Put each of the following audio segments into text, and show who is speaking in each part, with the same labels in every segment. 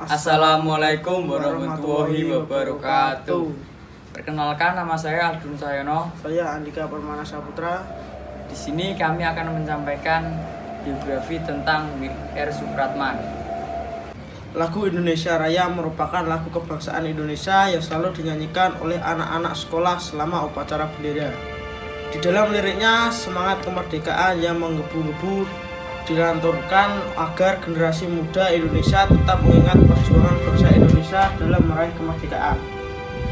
Speaker 1: Assalamualaikum warahmatullahi wabarakatuh. Perkenalkan, nama saya Aldun Cahyono.
Speaker 2: Saya Andika Permana Saputra.
Speaker 1: Di sini kami akan menyampaikan biografi tentang W.R. Supratman.
Speaker 2: Lagu Indonesia Raya merupakan lagu kebangsaan Indonesia yang selalu dinyanyikan oleh anak-anak sekolah selama upacara bendera. Di dalam liriknya, semangat kemerdekaan yang menggebu-gebu dilanturkan agar generasi muda Indonesia tetap mengingat perjuangan bangsa Indonesia dalam meraih kemerdekaan.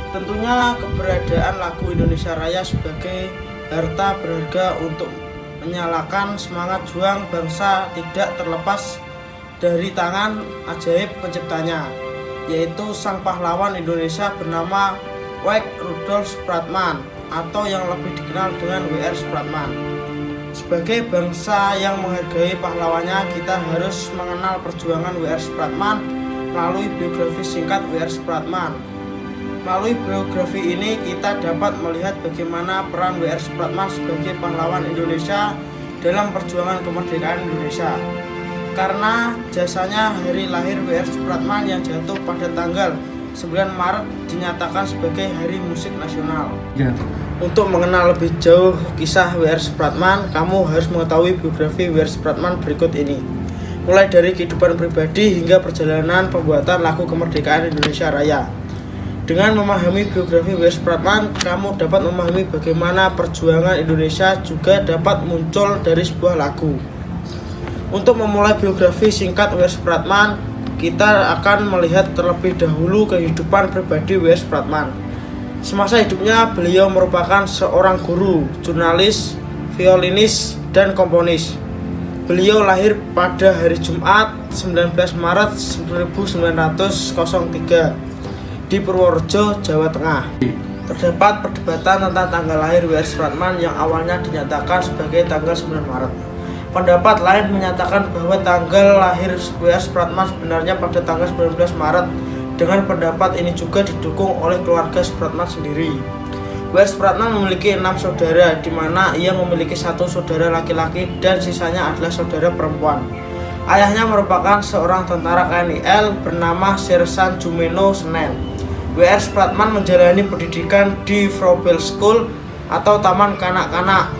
Speaker 2: Tentunya keberadaan lagu Indonesia Raya sebagai harta berharga untuk menyalakan semangat juang bangsa tidak terlepas dari tangan ajaib penciptanya, yaitu sang pahlawan Indonesia bernama W. Rudolf Supratman atau yang lebih dikenal dengan W.R. Supratman. Sebagai bangsa yang menghargai pahlawannya, kita harus mengenal perjuangan W.R. Supratman melalui biografi singkat W.R. Supratman. Melalui biografi ini kita dapat melihat bagaimana peran W.R. Supratman sebagai pahlawan Indonesia dalam perjuangan kemerdekaan Indonesia. Karena jasanya hari lahir W.R. Supratman yang jatuh pada tanggal 9 Maret dinyatakan sebagai Hari Musik Nasional. Untuk mengenal lebih jauh kisah W.R. Supratman, kamu harus mengetahui biografi W.R. Supratman berikut ini. Mulai dari kehidupan pribadi hingga perjalanan pembuatan lagu kemerdekaan Indonesia Raya. Dengan memahami biografi W.R. Supratman, kamu dapat memahami bagaimana perjuangan Indonesia juga dapat muncul dari sebuah lagu. Untuk memulai biografi singkat W.R. Supratman, kita akan melihat terlebih dahulu kehidupan pribadi W.R. Supratman. Semasa hidupnya, beliau merupakan seorang guru, jurnalis, violinis, dan komponis. Beliau lahir pada hari Jumat 19 Maret 1903 di Purworejo, Jawa Tengah. Terdapat perdebatan tentang tanggal lahir W.R. Supratman yang awalnya dinyatakan sebagai tanggal 9 Maret. Pendapat lain menyatakan bahwa tanggal lahir W.R. Supratman sebenarnya pada tanggal 19 Maret. Dengan pendapat ini juga didukung oleh keluarga Supratman sendiri. W.R. Supratman memiliki 6 saudara, di mana ia memiliki 1 saudara laki-laki dan sisanya adalah saudara perempuan. Ayahnya merupakan seorang tentara KNIL bernama Sersan Jumeno Senen. W.R. Supratman menjalani pendidikan di Vrobel School atau Taman Kanak-kanak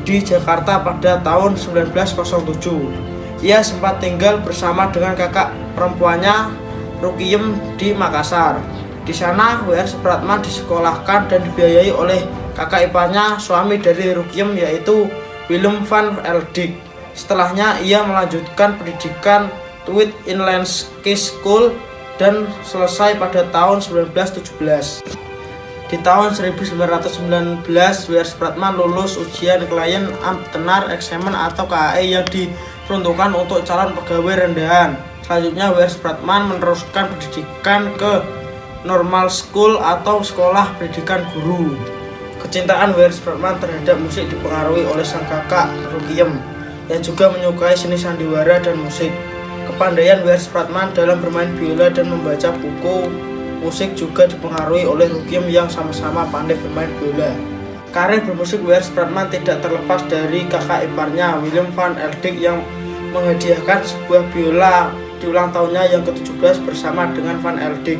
Speaker 2: di Jakarta pada tahun 1907. Ia sempat tinggal bersama dengan kakak perempuannya Rukiem di Makassar. Di sana W.R. Supratman disekolahkan dan dibiayai oleh kakak iparnya, suami dari Rukiem, yaitu Willem van Eldik. Setelahnya ia melanjutkan pendidikan Tweed Inland Ski School dan selesai pada tahun 1917. Di tahun 1919, W.R. Supratman lulus ujian klien ambtenar eksamen atau KAE yang diperuntukkan untuk calon pegawai rendahan. Selanjutnya W.R. Supratman meneruskan pendidikan ke Normal School atau Sekolah Pendidikan Guru. Kecintaan W.R. Supratman terhadap musik dipengaruhi oleh sang kakak Rukiem yang juga menyukai seni sandiwara dan musik. Kepandaian W.R. Supratman dalam bermain biola dan membaca buku musik juga dipengaruhi oleh Rukiem yang sama-sama pandai bermain biola. Karir bermusik W.R. Supratman tidak terlepas dari kakak iparnya Willem van Eldik yang menghadiahkan sebuah biola di ulang tahunnya yang ke-17 bersama dengan Van Eldik.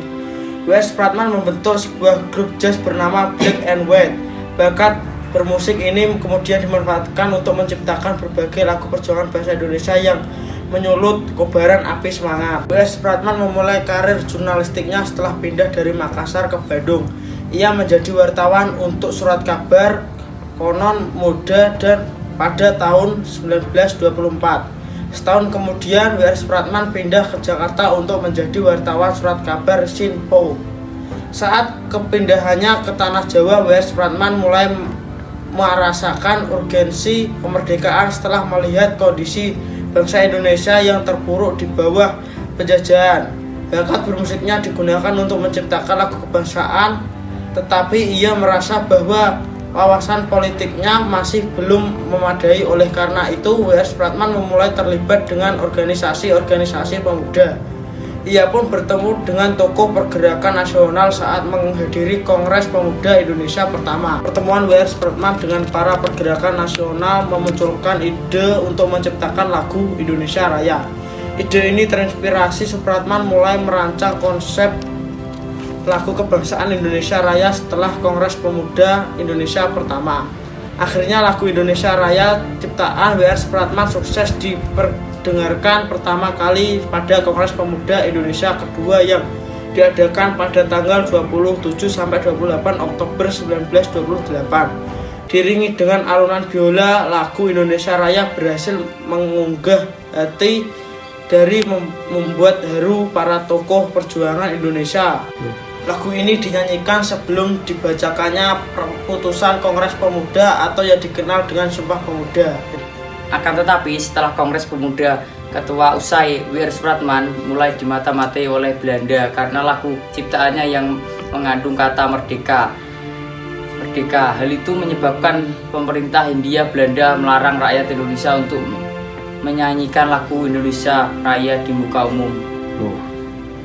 Speaker 2: W.R. Supratman membentuk sebuah grup jazz bernama Black and White. Bakat bermusik ini kemudian dimanfaatkan untuk menciptakan berbagai lagu perjuangan bangsa Indonesia yang menyulut kobaran api semangat. W.R. Supratman memulai karir jurnalistiknya setelah pindah dari Makassar ke Bandung. Ia menjadi wartawan untuk surat kabar Konon Muda dan pada tahun 1924. Setahun kemudian W.R. Supratman pindah ke Jakarta untuk menjadi wartawan surat kabar Sinpo. Saat kepindahannya ke Tanah Jawa, W.R. Supratman mulai merasakan urgensi kemerdekaan setelah melihat kondisi bangsa Indonesia yang terpuruk di bawah penjajahan. Bakat bermusiknya digunakan untuk menciptakan lagu kebangsaan, tetapi ia merasa bahwa wawasan politiknya masih belum memadai. Oleh karena itu, W.R. Supratman memulai terlibat dengan organisasi-organisasi pemuda. Ia pun bertemu dengan tokoh pergerakan nasional saat menghadiri Kongres Pemuda Indonesia pertama. Pertemuan W.R. Supratman dengan para pergerakan nasional memunculkan ide untuk menciptakan lagu Indonesia Raya. Ide ini terinspirasi Supratman mulai merancang konsep lagu kebangsaan Indonesia Raya setelah Kongres Pemuda Indonesia pertama. Akhirnya lagu Indonesia Raya ciptaan W.R. Supratman sukses diperdengarkan pertama kali pada Kongres Pemuda Indonesia kedua yang diadakan pada tanggal 27-28 Oktober 1928. Diiringi dengan alunan biola, lagu Indonesia Raya berhasil mengunggah hati dari membuat haru para tokoh perjuangan Indonesia. Lagu ini dinyanyikan sebelum dibacakannya putusan Kongres Pemuda atau yang dikenal dengan Sumpah Pemuda.
Speaker 1: Akan tetapi setelah Kongres Pemuda Ketua usai, W.R. Supratman mulai dimata-matai oleh Belanda karena lagu ciptaannya yang mengandung kata merdeka. Hal itu menyebabkan pemerintah Hindia Belanda melarang rakyat Indonesia untuk menyanyikan lagu Indonesia Raya di muka umum.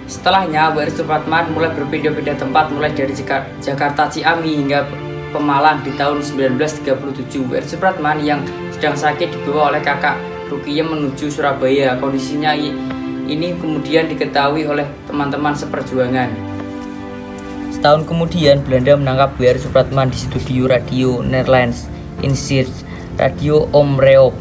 Speaker 1: Setelahnya, W.R. Supratman mulai berpindah-pindah tempat mulai dari Jakarta Ciamis hingga Pemalang di tahun 1937. W.R. Supratman yang sedang sakit dibawa oleh kakak Rukiyem menuju Surabaya. Kondisinya ini kemudian diketahui oleh teman-teman seperjuangan. Setahun kemudian, Belanda menangkap W.R. Supratman di studio radio Netherlands Insight Radio Omroep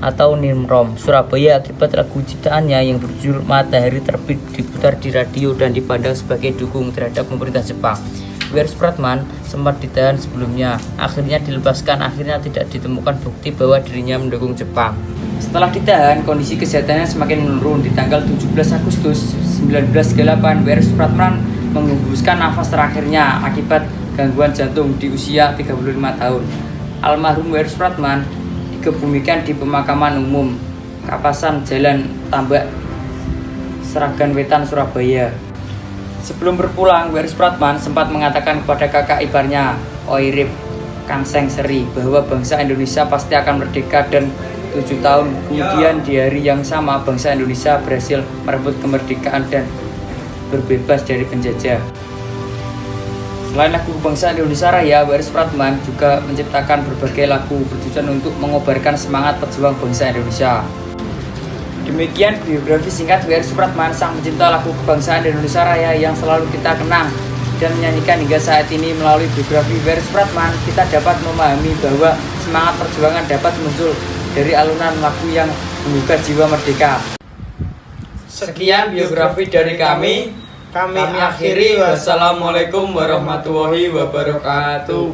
Speaker 1: atau Nimrom, Surabaya akibat lagu ciptaannya yang berjudul Matahari Terbit diputar di radio dan dipandang sebagai dukung terhadap pemerintah Jepang. W.R. Supratman sempat ditahan sebelumnya, akhirnya dilepaskan. Akhirnya tidak ditemukan bukti bahwa dirinya mendukung Jepang. Setelah ditahan, kondisi kesehatannya semakin menurun. Di tanggal 17 Agustus 1938, W.R. Supratman menghembuskan nafas terakhirnya akibat gangguan jantung di usia 35 tahun. Almarhum W.R. Supratman dikebumikan di pemakaman umum Kapasan Jalan Tambak, Seragan Wetan, Surabaya. Sebelum berpulang, W.R. Supratman sempat mengatakan kepada kakak iparnya, Oirip Kanseng Seri, bahwa bangsa Indonesia pasti akan merdeka, dan 7 tahun kemudian di hari yang sama bangsa Indonesia berhasil merebut kemerdekaan dan berbebas dari penjajah. Selain lagu kebangsaan Indonesia Raya, W.R. Supratman juga menciptakan berbagai lagu bertujuan untuk mengobarkan semangat pejuang bangsa Indonesia. Demikian biografi singkat W.R. Supratman, sang pencipta lagu kebangsaan Indonesia Raya yang selalu kita kenang dan menyanyikan hingga saat ini. Melalui biografi W.R. Supratman, kita dapat memahami bahwa semangat perjuangan dapat muncul dari alunan lagu yang menggugah jiwa merdeka. Sekian biografi dari kami. Kami akhiri. Wassalamualaikum warahmatullahi wabarakatuh.